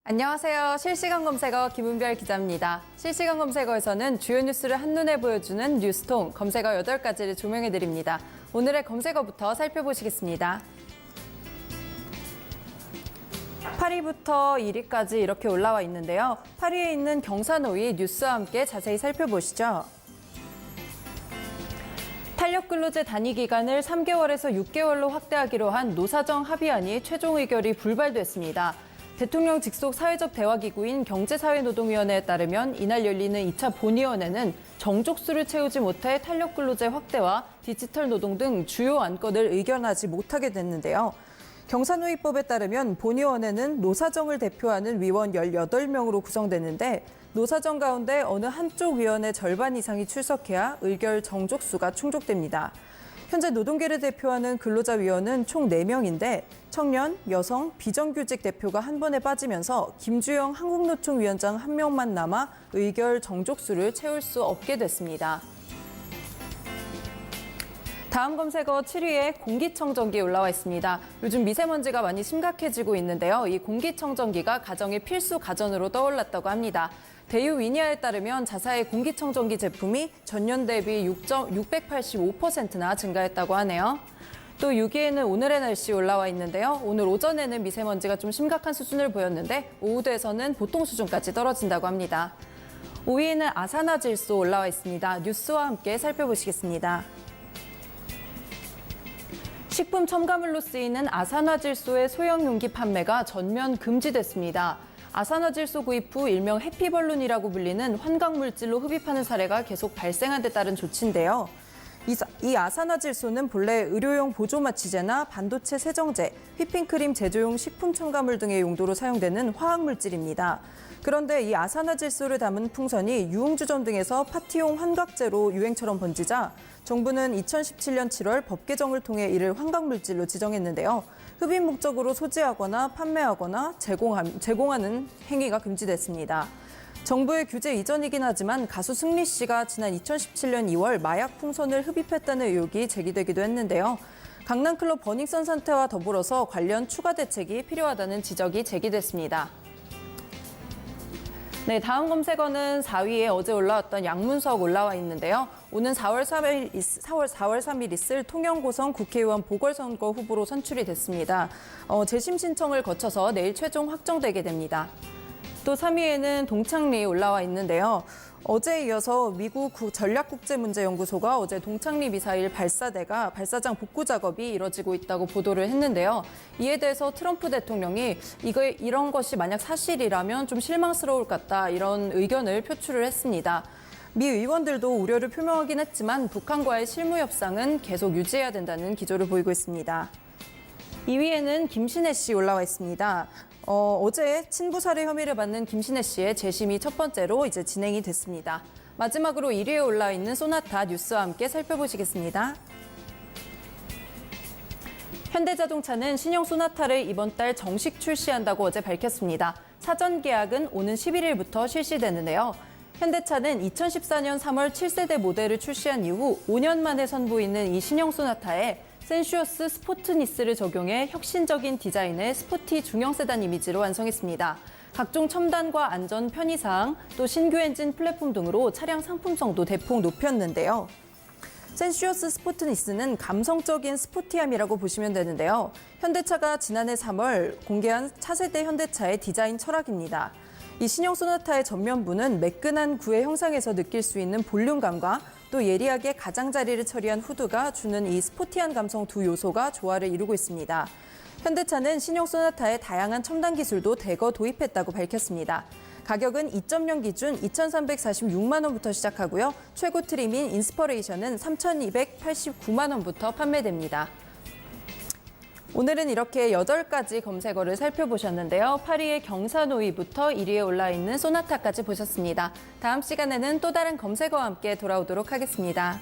안녕하세요. 실시간 검색어 김은별 기자입니다. 실시간 검색어에서는 주요 뉴스를 한눈에 보여주는 뉴스통 검색어 8가지를 조명해드립니다. 오늘의 검색어부터 살펴보시겠습니다. 8위부터 1위까지 이렇게 올라와 있는데요. 8위에 있는 경사노위 뉴스와 함께 자세히 살펴보시죠. 탄력근로제 단위 기간을 3개월에서 6개월로 확대하기로 한 노사정 합의안이 최종 의결이 불발됐습니다. 대통령 직속 사회적 대화기구인 경제사회노동위원회에 따르면 이날 열리는 2차 본위원회는 정족수를 채우지 못해 탄력근로제 확대와 디지털 노동 등 주요 안건을 의견하지 못하게 됐는데요. 경사노위법에 따르면 본위원회는 노사정을 대표하는 위원 18명으로 구성되는데 노사정 가운데 어느 한쪽 위원의 절반 이상이 출석해야 의결 정족수가 충족됩니다. 현재 노동계를 대표하는 근로자위원은 총 4명인데 청년, 여성, 비정규직 대표가 한 번에 빠지면서 김주영 한국노총 위원장 1명만 남아 의결 정족수를 채울 수 없게 됐습니다. 다음 검색어 7위에 공기청정기 올라와 있습니다. 요즘 미세먼지가 많이 심각해지고 있는데요. 이 공기청정기가 가정의 필수 가전으로 떠올랐다고 합니다. 대유 위니아에 따르면 자사의 공기청정기 제품이 전년 대비 685%나 증가했다고 하네요. 또 6위에는 오늘의 날씨 올라와 있는데요. 오늘 오전에는 미세먼지가 좀 심각한 수준을 보였는데 오후 돼서는 보통 수준까지 떨어진다고 합니다. 5위에는 아산화질소 올라와 있습니다. 뉴스와 함께 살펴보시겠습니다. 식품 첨가물로 쓰이는 아산화질소의 소형 용기 판매가 전면 금지됐습니다. 아산화질소 구입 후 일명 해피벌룬이라고 불리는 환각물질로 흡입하는 사례가 계속 발생한 데 따른 조치인데요. 이 아산화질소는 본래 의료용 보조마취제나 반도체 세정제, 휘핑크림 제조용 식품 첨가물 등의 용도로 사용되는 화학물질입니다. 그런데 이 아산화질소를 담은 풍선이 유흥주점 등에서 파티용 환각제로 유행처럼 번지자 정부는 2017년 7월 법 개정을 통해 이를 환각물질로 지정했는데요. 흡입 목적으로 소지하거나 판매하거나 제공하는 행위가 금지됐습니다. 정부의 규제 이전이긴 하지만 가수 승리 씨가 지난 2017년 2월 마약 풍선을 흡입했다는 의혹이 제기되기도 했는데요. 강남클럽 버닝썬 사태와 더불어서 관련 추가 대책이 필요하다는 지적이 제기됐습니다. 네, 다음 검색어는 4위에 어제 올라왔던 양문석 올라와 있는데요. 오는 4월 3일 있을 통영고성 국회의원 보궐선거 후보로 선출이 됐습니다. 재심 신청을 거쳐서 내일 최종 확정되게 됩니다. 또 3위에는 동창리 올라와 있는데요. 어제에 이어서 미국 전략국제문제연구소가 어제 동창리 미사일 발사장 복구 작업이 이뤄지고 있다고 보도를 했는데요. 이에 대해서 트럼프 대통령이 이런 것이 만약 사실이라면 좀 실망스러울 것 같다 이런 의견을 표출을 했습니다. 미 의원들도 우려를 표명하긴 했지만 북한과의 실무 협상은 계속 유지해야 된다는 기조를 보이고 있습니다. 2위에는 김신혜 씨 올라와 있습니다. 어제 친부 살해 혐의를 받는 김신혜 씨의 재심이 첫 번째로 이제 진행이 됐습니다. 마지막으로 1위에 올라 있는 소나타 뉴스와 함께 살펴보시겠습니다. 현대자동차는 신형 소나타를 이번 달 정식 출시한다고 어제 밝혔습니다. 사전 계약은 오는 11일부터 실시되는데요. 현대차는 2014년 3월 7세대 모델을 출시한 이후 5년 만에 선보이는 이 신형 소나타에 센슈어스 스포트니스를 적용해 혁신적인 디자인의 스포티 중형 세단 이미지로 완성했습니다. 각종 첨단과 안전 편의사항, 또 신규 엔진 플랫폼 등으로 차량 상품성도 대폭 높였는데요. 센슈어스 스포트니스는 감성적인 스포티함이라고 보시면 되는데요. 현대차가 지난해 3월 공개한 차세대 현대차의 디자인 철학입니다. 이 신형 소나타의 전면부는 매끈한 구의 형상에서 느낄 수 있는 볼륨감과 또 예리하게 가장자리를 처리한 후드가 주는 이 스포티한 감성 두 요소가 조화를 이루고 있습니다. 현대차는 신형 소나타의 다양한 첨단 기술도 대거 도입했다고 밝혔습니다. 가격은 2.0 기준 2,346만 원부터 시작하고요. 최고 트림인 인스퍼레이션은 3,289만 원부터 판매됩니다. 오늘은 이렇게 8가지 검색어를 살펴보셨는데요. 8위의 경사노위부터 1위에 올라 있는 소나타까지 보셨습니다. 다음 시간에는 또 다른 검색어와 함께 돌아오도록 하겠습니다.